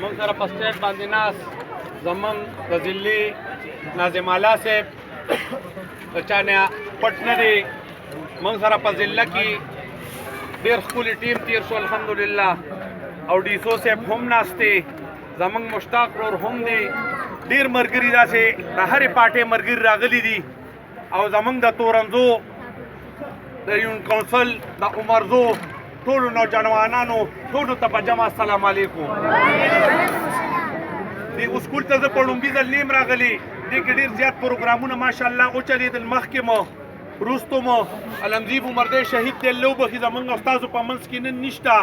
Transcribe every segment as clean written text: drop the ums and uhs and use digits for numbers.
موږ سره په سټیج باندې ناست زموږ د ضلعي ناظم اعلی صاحب د چا نه پټ نه دی. موږ سره په ضلع کې ډېر ښکلي ټیم تېر شو الحمدلله، او ډیسو صاحب هم ناست دی، زموږ مشتاق ورور هم دی، ډېر ملګري داسې د هرې پارټۍ ملګري راغلي دي، او زموږ د تورنزو د یون کونسل د عمرزو ټولو نوجوانانو ټولو ته په جمع السلام علیکم. دې اسکول ته زه په لومړي ځل نیم راغلی، دې کې ډېر زیات پروګرامونه ماشاءالله وچلېدل، مخکې مو وروستو مو علمزي عمردی شهید دی، الله وبخي زموږ استازو په منځ کې نن نشته،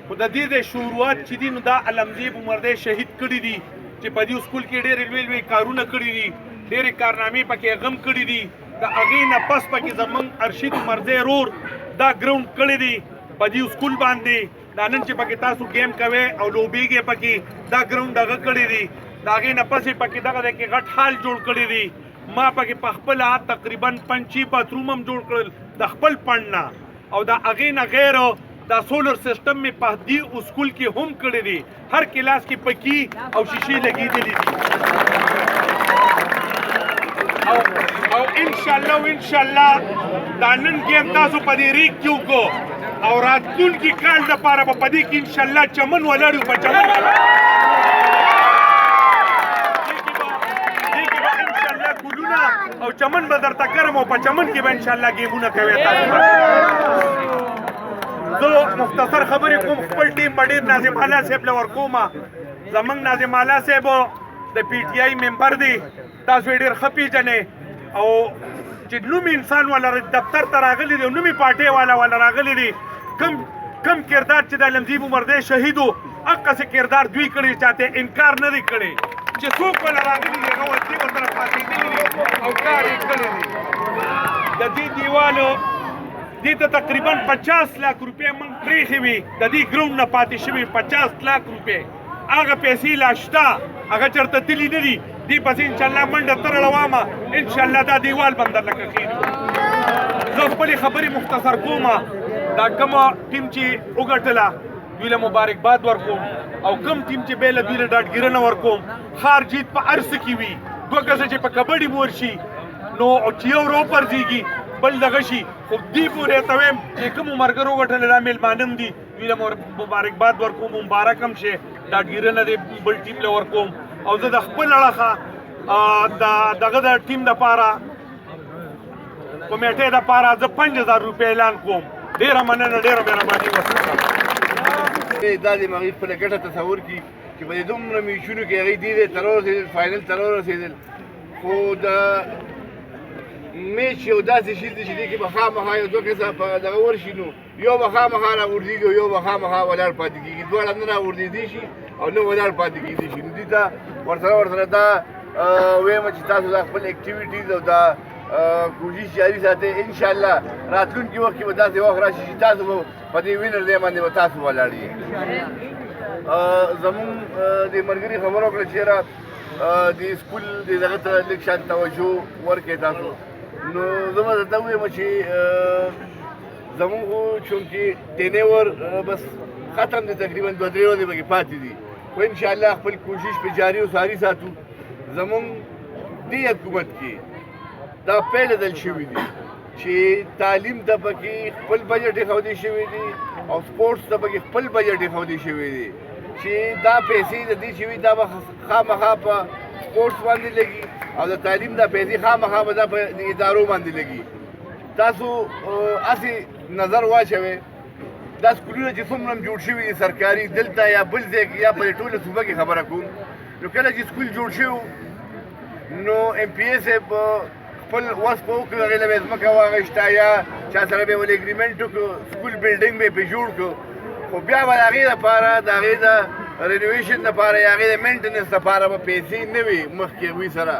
خو د دې د شروعات چې دي نو دا علمزي عمردی شهید کړي دي چې په دې اسکول کې ډېرې لوی لوی کارونه کړي دي، ډېرې کارنامې پکې غم کړي دي. د هغې نه پس پکې زموږ ارشد عمرزی رور دا ګراوند کړی دی په دې اسکول باندې، دا نن چې پکې تاسو گیم کوئ او لوبېږئ پکې دا ګراوند دغه کړی دی. د هغې نه پس یې پکې دغه دی کې غټ هال جوړ کړی دی. ما پکې په خپله تقریبا 5 باتروم هم جوړ کړل د خپل فنډ نه، او د هغې نه غیر دا سولر سسټم مې په دې اسکول کې هم کړی دی، هر کلاس کې پکې او شیشې لګېدلې دي. او انشاءالله دا نن ګیم تاسو په دې ریګ کې وکړو، او راتلونکي کال دپاره به په دې کې انشاءالله چمن ولاړ یو، په چمن دې کې به انشاءالله ګلونه او چمن به درته ګرم، او په چمن کې به انشاءالله ګیمونه کوئ. تاسو زه مختصر خبرې کوم، خپل ټیم به ډېر ناظم اعلی صاحب له ورکوم. زموږ ناظم اعلی صاحب د پی ټي آی ممبر دی، تاسو یې ډېر ښه پېژنئ، او چې نومي انسان والا دفتر ته راغلی دی او نومي پارټۍ والا راغلی دی، کم کردار چې د علمزي عمردی شهید و هغسې کردار دوی کړی، چاته انکار نه دی کړی، چې څوک والا راغلي دي هغه وسلې ورسره پاتېدلي دي او کار یې کړی دی. د دې دیوالو دې ته تقریبا 50 लाख روپۍ موږ پرېښې وي، د دې ګراوند نه پاتې شوي 50 लाख روپۍ، هغه پیسې لا شته، هغه چېرته تلي نه دي. دې پسې انشاءالله منډه ترړه وامه، انشاءالله دا دیوال به هم درله کښېږدو. زه خپلې خبرې مختصر کوم، دا کومه ټیم چې وګټله دوی له مبارکباد ورکوم، او کوم ټیم چې بیا له دوی له ډاډګیرنه ورکوم. هار جیت په هر څه کې وي، 2 کسه چې په کبډي مور شي نو چې یو راوپرځېږي بل دغه شي، خو دې پورې ته وایم چې کومو ملګرو وګټلې دا میلمانه هم دي، دوی له مبارکباد ورکوم، مبارک هم شي، ډاډګیرنه دې بل ټیم له ورکوم. او زه د خپل اړخه دغه د ټیم دپاره کمیټې دپاره زه 5000 روپۍ اعلان کوم. ډېره مننه، ډېره مهرباني وکړه. دا د هغې خپله ګټه تصور کړي چې په دې دومره میچونو کې هغې دې ته راورسېدل، فاینل ته راورسېدل، خو د میچ یو داسې شي دی چې دې کې به خامخا یو 2 کسه په دغه ورشي، نو یو به خامخا راوردېږي او یو به خامخا ولاړ پاتې کېږي، دواړه نه راوردېدی شي او نه ولاړ پاتې کېدی شي. نو دې ته ورسره دا وایم چې تاسو دا خپل اکټیویټیز او دا کوشش جاري ساتئ. انشاءالله راتلونکي وخت کې به داسې وخت راشي چې تاسو به په دې وینر ځای باندې به تاسو ولاړ یې. زموږ د ملګري خبره وکړه چې یاره د سکول د دغه ته لږ شان توجه ورکړئ تاسو. نو زه به درته ووایم چې زموږ خو چونکې ټینیور بس ختم دی، تقریبا 2-3 ورځې پکې پاتې دي، خو انشاءالله خپل کوشش په جاري او ساري ساتو. زموږ دې حکومت کې دا پیلېدل شوي دي چې تعلیم ته پکې خپل بجټ ایښودی شوی دی، او سپورټس ته پکې خپل بجټ ایښودی شوی دی، چې دا پیسې د دې شوي دا به خامخا په سپورټس باندې لګي، او د تعلیم دا پیسې خامخا به دا په ادارو باندې لګي. تاسو هسې نظر واچوئ دا سکولونه چې څومره جوړ شوي دي سرکاري، دلته یا بل ځای کې یا په ټوله صوبه کې خبره کوم، نو کله چې سکول جوړ شو نو ایم پی اے صاحب خپل وس په وکړو، هغې له به یې ځمکه واخیسته یا چا سره به یې ولې اګریمنټ وکړو، سکول بلډینګ به یې پرې جوړ کړو، خو بیا به د هغې دپاره د هغې د رینوویشن دپاره یا هغې د مینټننس دپاره به پیسې نه وي مخکې هغوی سره.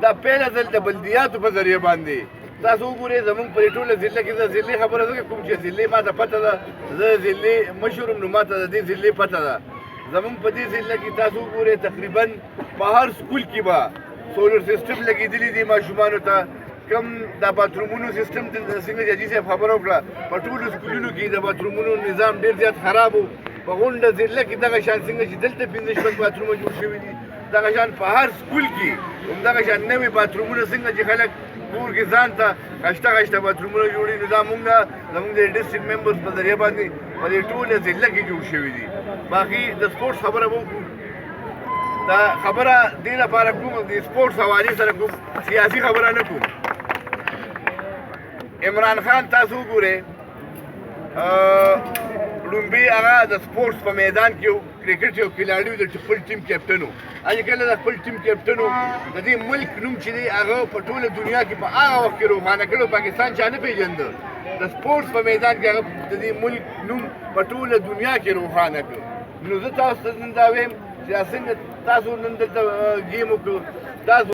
دا پیله ځل د بلدیاتو په ذریعه باندې تاسو وګورئ. زموږ په ټوله ضلع کې د ضلعې خبره ځکه کوم چې ضلعې ما ته پته ده، زه د ضلعې مشر یم، نو ما ته د دې ضلعې پته ده. زموږ په دې ضلع کې تاسو وګورئ تقریبا په هر سکول کې به سولر سیسټم لګېدلي دي ماشومانو ته. کم دا باترومونو سیسټم څنګه جاجي صاحب خبره وکړه، په ټولو سکولونو کې د باترومونو نظام ډېر زیات خراب و، په غونډه ضلع کې دغه شان څنګه چې دلته 15 شپږ باترومه جوړ شوي دي دغه شان په هر سکول کې همدغه شان نوي باترومونه څنګه چې خلک کور کې ځان ته خشته باترومونه جوړوي نو دا موږ زموږ د ډسټرکټ ممبرز په ذریعه باندې په دې ټوله ضلع کې جوړ شوي دي باقي د سپورټس خبره به وکړو دا خبره دې لپاره کوم د سپورټس حوالې سره کوم سیاسي خبره نه کوم عمران خان تاسو وګورئ لومبي هغه د سپورټس په میدان کې کرکټ یو کلاړي د خپل ټیم کیپټن و هغه کله د خپل ټیم کیپټن و د دې ملک نوم چې دی هغه په ټوله دنیا کې په هغه وخت کې روښانه کړو پاکستان چا نه پیژنده د سپورټس په میدان کې هغه د دې ملک نوم په ټوله دنیا کې روښانه کړ نو زه تاسو ته نن دا وایم چې څنګه تاسو نن دلته ګیم وکړو تاسو